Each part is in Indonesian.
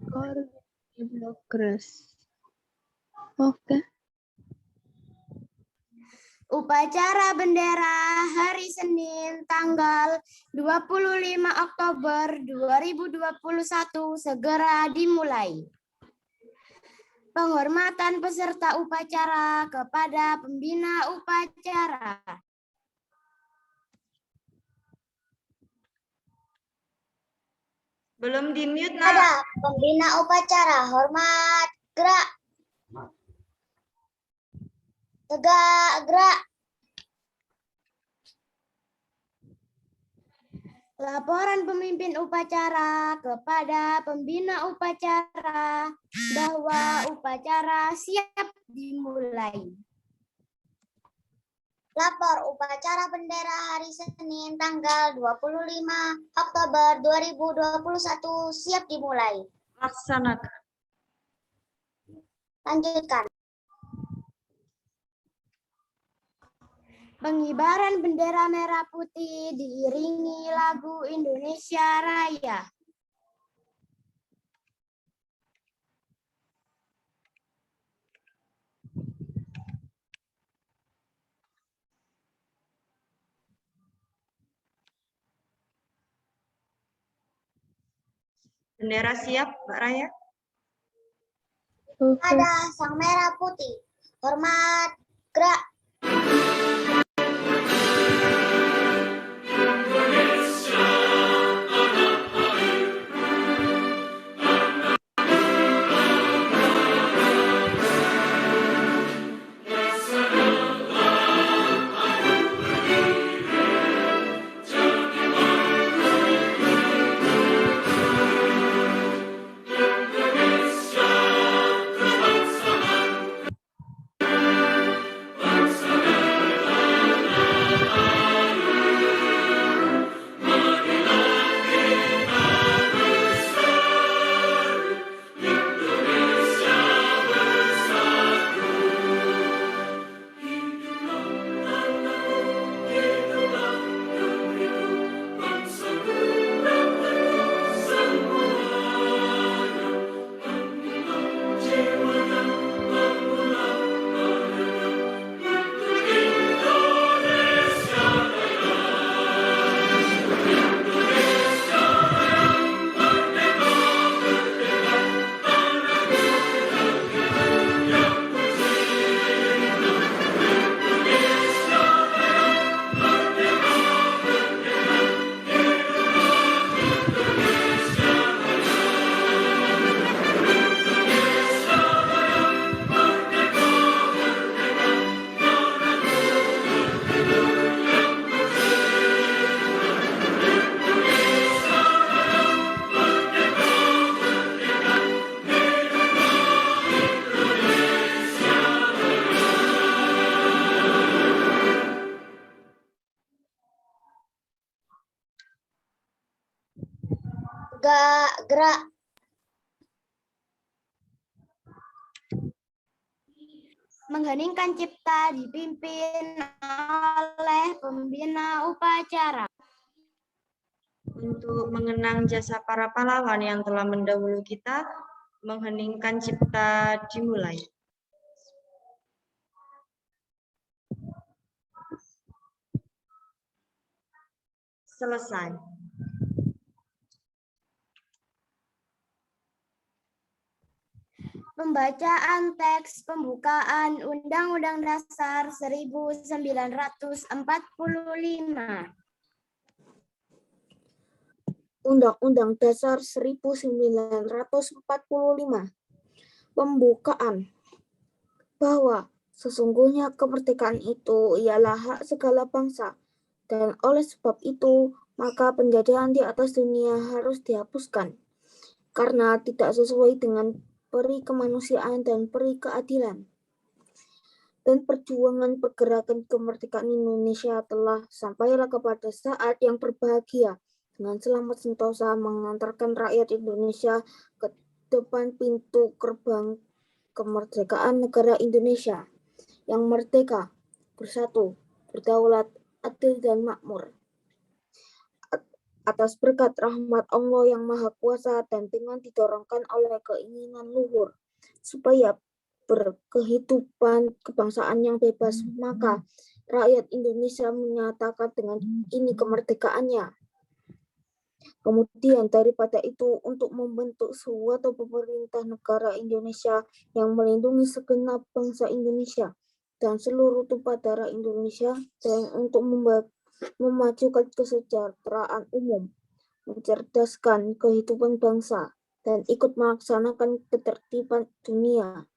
Progress. Oke. Upacara bendera hari Senin tanggal 25 Oktober 2021 segera dimulai. Penghormatan peserta upacara kepada pembina upacara. Belum di-mute, Nak. Ada pembina upacara, hormat, gerak. Tegak, gerak. Laporan pemimpin upacara kepada pembina upacara bahwa upacara siap dimulai. Lapor upacara bendera hari Senin tanggal 25 Oktober 2021 siap dimulai. Laksanakan. Lanjutkan. Pengibaran bendera merah putih diiringi lagu Indonesia Raya. Bendera siap, Mbak Raya? Ada sang merah putih. Hormat, gerak. Gerak. Mengheningkan cipta dipimpin oleh pembina upacara. Untuk mengenang jasa para pahlawan yang telah mendahului kita, mengheningkan cipta dimulai. Selesai. Pembacaan teks pembukaan Undang-Undang Dasar 1945. Undang-Undang Dasar 1945. Pembukaan. Bahwa sesungguhnya kemerdekaan itu ialah hak segala bangsa, dan oleh sebab itu maka penjajahan di atas dunia harus dihapuskan, karena tidak sesuai dengan peri kemanusiaan dan peri keadilan. Dan perjuangan pergerakan kemerdekaan Indonesia telah sampailah kepada saat yang berbahagia, dengan selamat sentosa mengantarkan rakyat Indonesia ke depan pintu gerbang kemerdekaan negara Indonesia yang merdeka, bersatu, berdaulat, adil dan makmur. atas berkat rahmat Allah yang Maha Kuasa dan dengan didorongkan oleh keinginan luhur supaya berkehidupan kebangsaan yang bebas, maka rakyat Indonesia menyatakan dengan ini kemerdekaannya. Kemudian daripada itu, untuk membentuk suatu pemerintah negara Indonesia yang melindungi segenap bangsa Indonesia dan seluruh tumpah darah Indonesia, dan untuk memajukan kesejahteraan umum, mencerdaskan kehidupan bangsa, dan ikut melaksanakan ketertiban dunia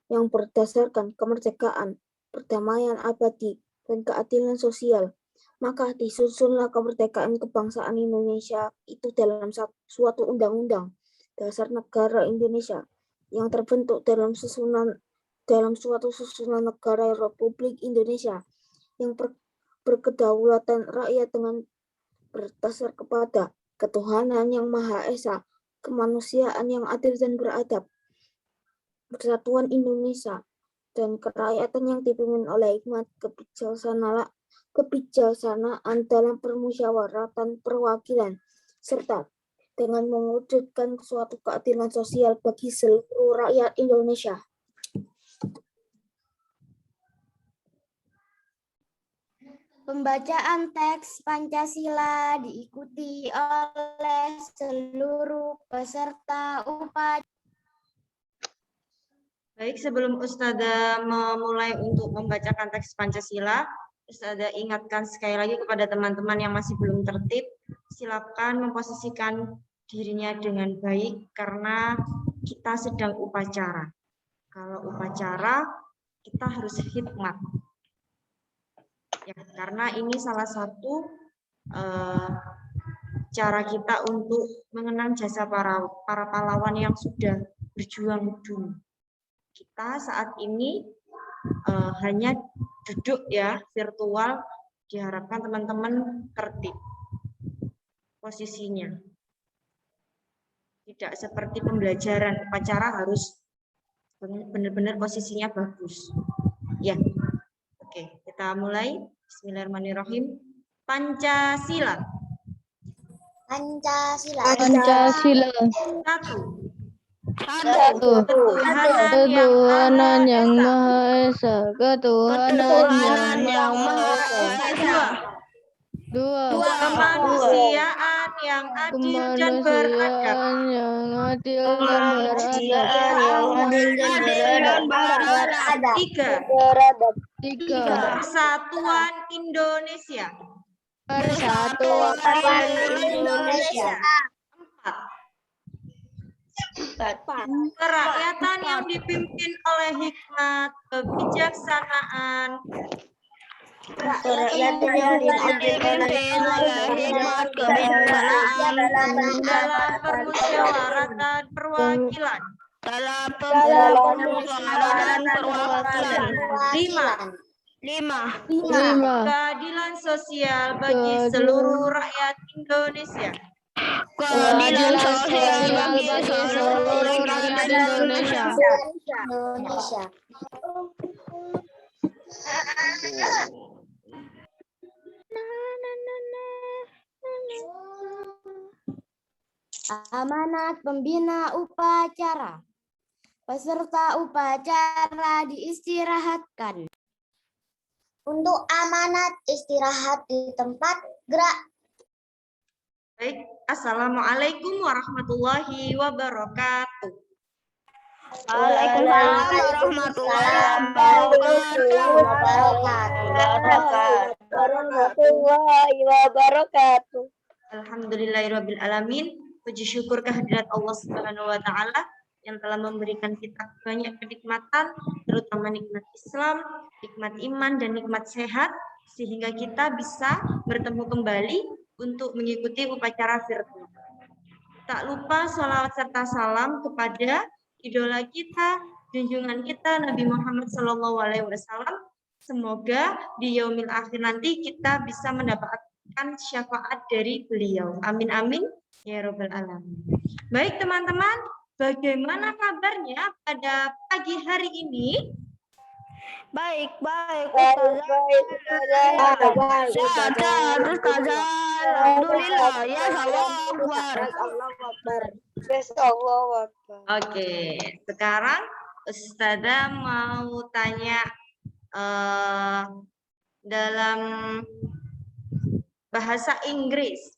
yang berdasarkan kemerdekaan, perdamaian abadi, dan keadilan sosial. Maka disusunlah kemerdekaan kebangsaan Indonesia itu dalam suatu undang-undang dasar negara Indonesia yang terbentuk dalam suatu susunan negara Republik Indonesia yang berkedaulatan rakyat dengan berdasar kepada ketuhanan yang Maha Esa, kemanusiaan yang adil dan beradab, persatuan Indonesia, dan kerakyatan yang dipimpin oleh hikmat kebijaksanaan dalam permusyawaratan perwakilan, serta dengan mewujudkan suatu keadilan sosial bagi seluruh rakyat Indonesia. Pembacaan teks Pancasila diikuti oleh seluruh peserta upacara. Baik, sebelum Ustazah memulai untuk membacakan teks Pancasila, Ustazah ingatkan sekali lagi kepada teman-teman yang masih belum tertib, silakan memposisikan dirinya dengan baik karena kita sedang upacara. Kalau upacara, kita harus hikmat. Ya, karena ini salah satu cara kita untuk mengenang jasa para pahlawan yang sudah berjuang dulu. Kita saat ini hanya duduk ya virtual, diharapkan teman-teman tertib posisinya. Tidak seperti pembelajaran, upacara harus benar-benar posisinya bagus. Ya, oke, kita mulai. Bismillahirrahmanirrahim. Pancasila. Pancasila. Pancasila. Satu. Ketuhanan yang Maha Esa. Ketuhanan yang Maha Esa. Dua. Kemanusiaan yang adil dan beradab. Kemanusiaan yang adil dan beradab. Tiga. Persatuan Indonesia. Persatuan Indonesia. Empat. Kerakyatan yang dipimpin oleh hikmat, kebijaksanaan. Kerakyatan yang dipimpin oleh hikmat, kebijaksanaan Dalam permusyawaratan perwakilan. dalam permusyawaratan perwakilan. Lima. Lima. Keadilan sosial bagi seluruh rakyat Indonesia. Keadilan sosial bagi seluruh rakyat Indonesia. Amanat pembina upacara. Peserta upacara diistirahatkan. Untuk amanat istirahat di tempat gerak. Baik, Assalamualaikum warahmatullahi wabarakatuh. Waalaikumsalam warahmatullahi wabarakatuh. Alhamdulillahirabbil alamin. Puji syukur kehadirat Allah Subhanahu wa taala yang telah memberikan kita banyak kenikmatan, terutama nikmat Islam, nikmat iman, dan nikmat sehat, sehingga kita bisa bertemu kembali untuk mengikuti upacara virtual. Tak lupa sholawat serta salam kepada idola kita, junjungan kita Nabi Muhammad SAW. Semoga di yaumil akhir nanti kita bisa mendapatkan syafaat dari beliau. Amin amin ya robbal alamin. Baik teman-teman, bagaimana kabarnya pada pagi hari ini? Baik, baik, Baik, Ustazah. baik, Ustazah. Baik, Sehat, sehat, Ustazah. Alhamdulillah. Ya, Allah Akbar. Allahu Akbar. Yes, Allah Akbar. Oke, sekarang Ustazah mau tanya dalam bahasa Inggris.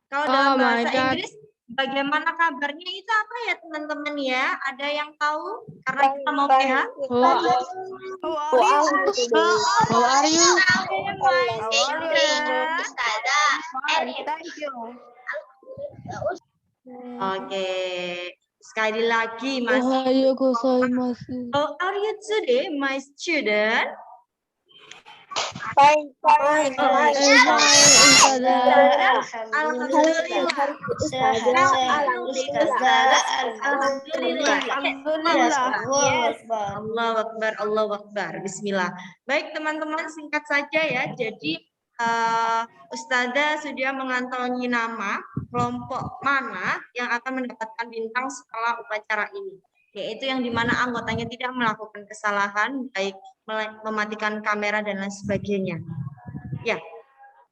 Kalau dalam bahasa Inggris, bagaimana kabarnya itu apa ya teman-teman ya? Ada yang tahu? Karena kita mau PH. How are you? Thank you. Oke, sekali lagi Mas. Gozaimasu. How are you today, my student? Fine, fine, fine. Ustazah. Alhamdulillah. Alhamdulillah. Allahu Akbar, Allahu Akbar. Bismillah. Baik teman-teman, singkat saja ya. Jadi Ustazah sudah mengantongi nama kelompok mana yang akan mendapatkan bintang setelah upacara ini. Yaitu yang dimana anggotanya tidak melakukan kesalahan, baik mematikan kamera dan lain sebagainya. Ya,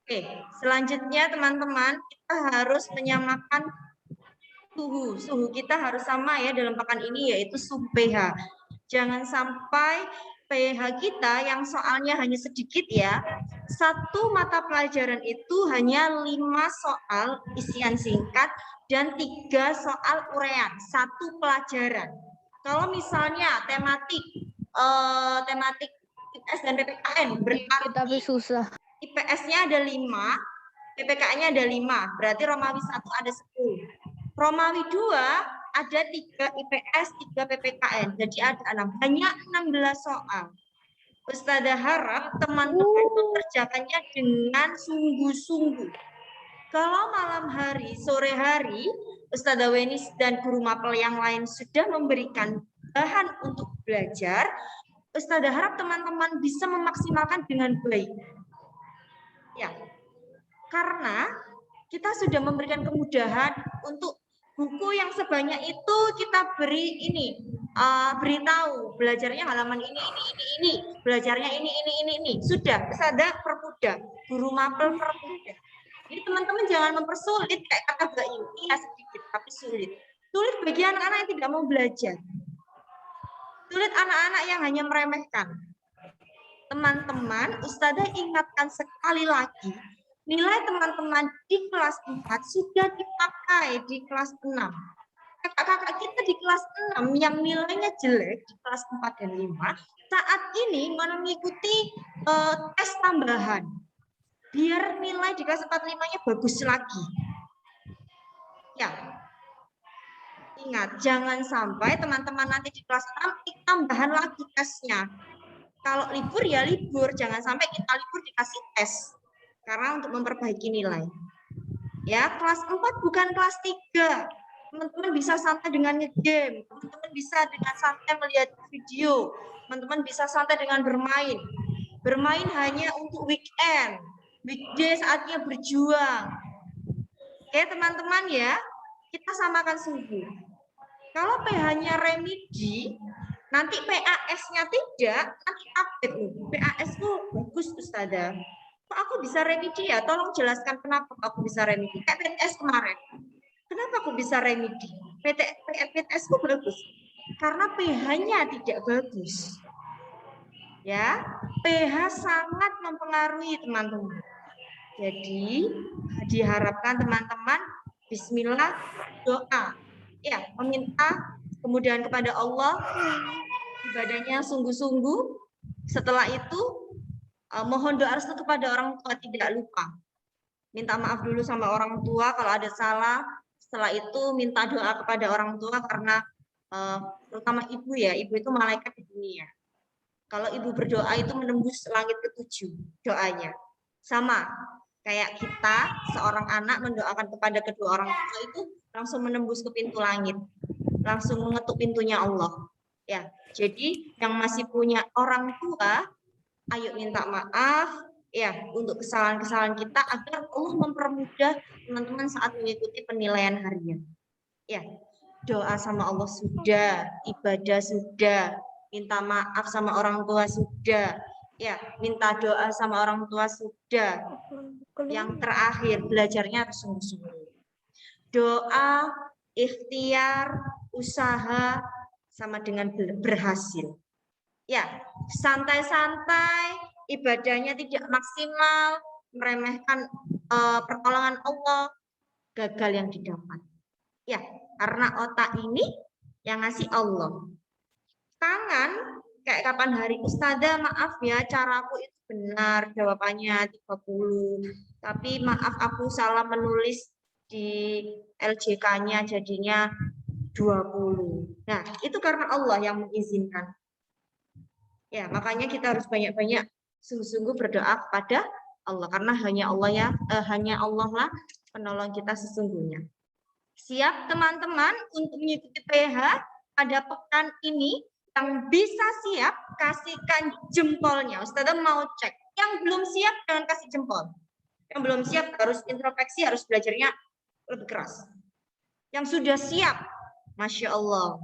oke. Selanjutnya teman-teman, kita harus menyamakan suhu. Suhu kita harus sama ya dalam pekan ini, yaitu suhu pH. Jangan sampai pH kita yang soalnya hanya sedikit ya. Satu mata pelajaran itu hanya 5 soal isian singkat dan 3 soal uraian, satu pelajaran. Kalau misalnya tematik IPS dan PPKN berarti Tapi susah. IPS-nya ada 5, PPKN-nya ada 5, berarti Romawi 1 ada 10. Romawi 2 ada 3 IPS, 3 PPKN, jadi ada 6, hanya 16 soal. Ustazah harap teman-teman mengerjakannya dengan sungguh-sungguh. Kalau malam hari, sore hari, Ustazah Wenis dan guru mapel yang lain sudah memberikan bahan untuk belajar, Ustazah harap teman-teman bisa memaksimalkan dengan baik. Ya, karena kita sudah memberikan kemudahan untuk buku yang sebanyak itu kita beri ini, beritahu belajarnya halaman ini, belajarnya ini. Sudah, Ustazah permudah, guru mapel permudah. Jadi teman-teman jangan mempersulit kayak kata Mbak Yuni ya sedikit tapi sulit. Sulit bagi anak-anak yang tidak mau belajar. Sulit anak-anak yang hanya meremehkan. Teman-teman, Ustazah ingatkan sekali lagi, nilai teman-teman di kelas 4 sudah dipakai di kelas 6. Kakak-kakak kita di kelas 6 yang nilainya jelek di kelas 4 dan 5, saat ini mengikuti tes tambahan. Biar nilai di kelas 4-5-nya bagus lagi. Ya, ingat, jangan sampai teman-teman nanti di kelas 6 tambahan lagi tesnya. Kalau libur ya libur, jangan sampai kita libur dikasih tes. Karena untuk memperbaiki nilai. Ya, kelas 4 bukan kelas 3. Teman-teman bisa santai dengan nge-game, teman-teman bisa dengan santai melihat video, teman-teman bisa santai dengan bermain. Bermain hanya untuk weekend. Weekday saatnya berjuang. Oke teman-teman ya, kita samakan suhu. Kalau pH-nya remedi, nanti PAS-nya tidak, nanti update nih. PAS-ku bagus Ustazah. Kok aku bisa remedi ya? Tolong jelaskan kenapa aku bisa remedi. Kayak PTS kemarin. Kenapa aku bisa remedi? PTS-ku bagus. Karena pH-nya tidak bagus. Ya, pH sangat mempengaruhi teman-teman. Jadi diharapkan teman-teman bismillah doa. Ya, meminta kemudahan kepada Allah, ibadahnya sungguh-sungguh. Setelah itu mohon doa restu kepada orang tua, tidak lupa. Minta maaf dulu sama orang tua kalau ada salah. Setelah itu minta doa kepada orang tua karena terutama ibu ya, ibu itu malaikat di dunia. Kalau ibu berdoa itu menembus langit ke-7 doanya. Sama kayak kita, seorang anak mendoakan kepada kedua orang tua itu langsung menembus ke pintu langit. Langsung mengetuk pintunya Allah. Ya, jadi yang masih punya orang tua, ayo minta maaf ya untuk kesalahan-kesalahan kita agar Allah mempermudah teman-teman saat mengikuti penilaian harian. Ya, doa sama Allah sudah, ibadah sudah. minta maaf sama orang tua sudah, ya, minta doa sama orang tua sudah. Yang terakhir, belajarnya harus sungguh-sungguh. Doa, ikhtiar, usaha sama dengan berhasil. Ya, santai-santai, ibadahnya tidak maksimal, meremehkan pertolongan Allah, gagal yang didapat. Ya, karena otak ini yang ngasih Allah. Tangan, kayak kapan hari Ustazah, maaf ya, caraku itu benar, jawabannya 30. Tapi maaf aku salah menulis di LJK-nya jadinya 20. Nah, itu karena Allah yang mengizinkan. Ya, makanya kita harus banyak-banyak sungguh-sungguh berdoa kepada Allah, karena hanya Allah lah penolong kita sesungguhnya. Siap teman-teman untuk mengikuti PH pada pekan ini? Yang bisa siap kasihkan jempolnya. Ustazah mau cek. Yang belum siap jangan kasih jempol. Yang belum siap harus introspeksi, harus belajarnya lebih keras. Yang sudah siap, Masya Allah.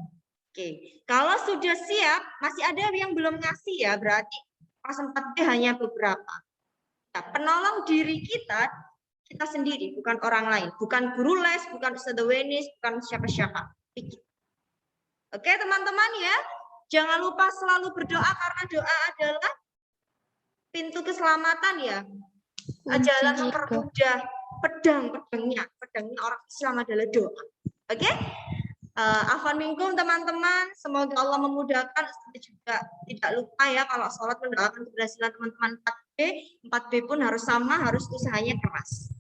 Oke, kalau sudah siap, masih ada yang belum ngasih ya, berarti pas 4B hanya beberapa. Nah, penolong diri kita sendiri, bukan orang lain. Bukan guru les, bukan Ustazah Wenis, bukan siapa-siapa. Oke teman-teman ya, jangan lupa selalu berdoa karena doa adalah pintu keselamatan ya. Jalan mempermudah pedangnya orang Islam adalah doa. Oke? Afwan minkum teman-teman, semoga Allah memudahkan. Juga tidak lupa ya kalau sholat mendoakan keberhasilan teman-teman 4B pun harus sama, harus usahanya keras.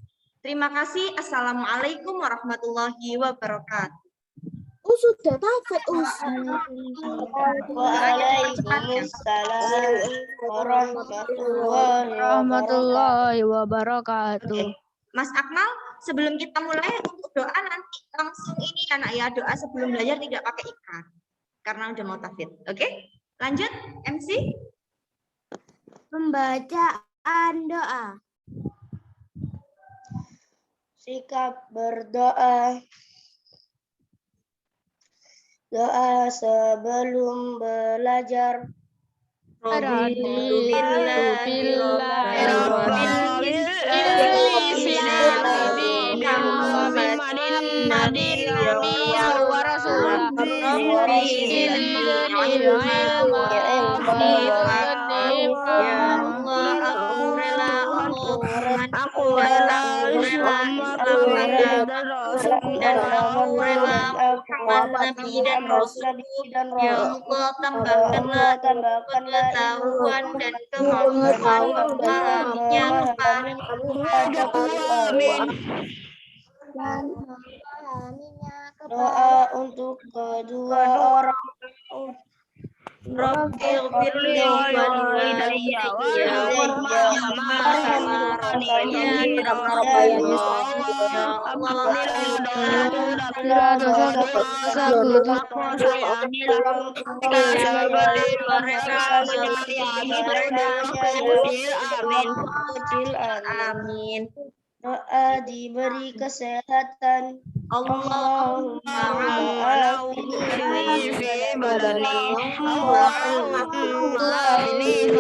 Terima kasih. Assalamualaikum warahmatullahi wabarakatuh. Sudah taufik Waalaikumsalam warahmatullahi wabarakatuh. Mas Akmal, sebelum kita mulai untuk doa nanti langsung ini anak ya, doa sebelum belajar tidak pakai ikrar karena udah mau tahfidz. Oke? Lanjut MC. Pembacaan doa. Sikap berdoa. Doa sebelum belajar. Aku rela Nabi dan Rasul. Ya Allah, tambahkanlah pengetahuan dan kemampuan memahaminya Doa untuk kedua orang. Rabbil firli walidayya amin. Doa diberi kesehatan. Allahumma afini fi badani Allahumma afini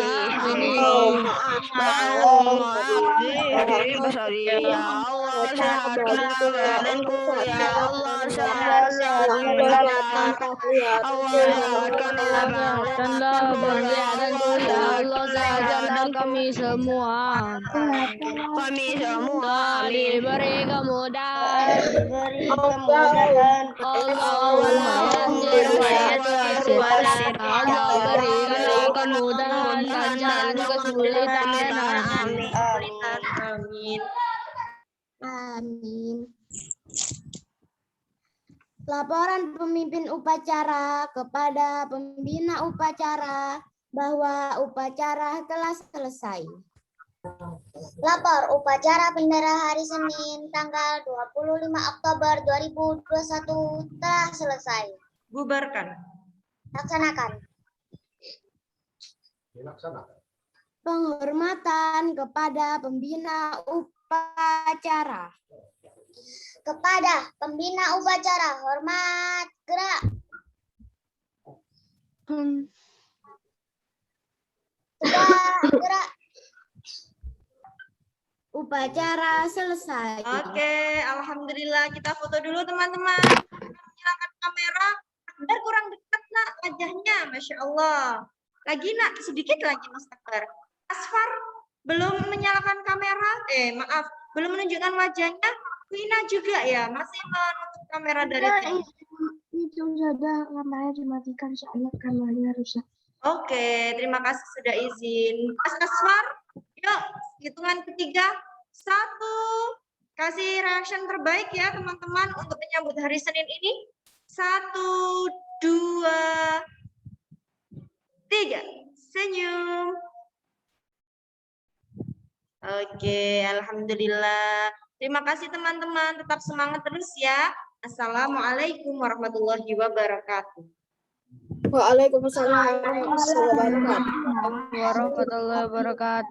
fi basari ya Allah sehatkan badanku ya Allah sehatkan badanku ya Allah sehatkan kami semua diberi kemudahan Allah berikanlah kemudahan dan jangan kesulitan. Amin. Amin. Laporan pemimpin upacara kepada pembina upacara bahwa upacara telah selesai. Lapor upacara bendera hari Senin tanggal 25 Oktober 2021 telah selesai. Bubarkan. Laksanakan. Penghormatan kepada pembina upacara. Kepada pembina upacara, hormat gerak. Upacara selesai. Oke, alhamdulillah kita foto dulu teman-teman. Nyalakan kamera, Akbar kurang dekat nak wajahnya, masya Allah. Lagi nak sedikit lagi Mas Akbar. Asfar belum menyalakan kamera, maaf, belum menunjukkan wajahnya. Wina juga ya, masih menutup kamera dari tadi. Itu sudah kameranya dimatikan soalnya kameranya rusak. Oke, terima kasih sudah izin. Mas Asfar, yuk hitungan ketiga. 1. Kasih reaction terbaik ya teman-teman untuk menyambut hari Senin ini. 1, 2, 3. Senyum. Oke, alhamdulillah. Terima kasih teman-teman. Tetap semangat terus ya. Assalamualaikum warahmatullahi wabarakatuh. Waalaikumsalam warahmatullahi wabarakatuh. Warahmatullahi wabarakatuh.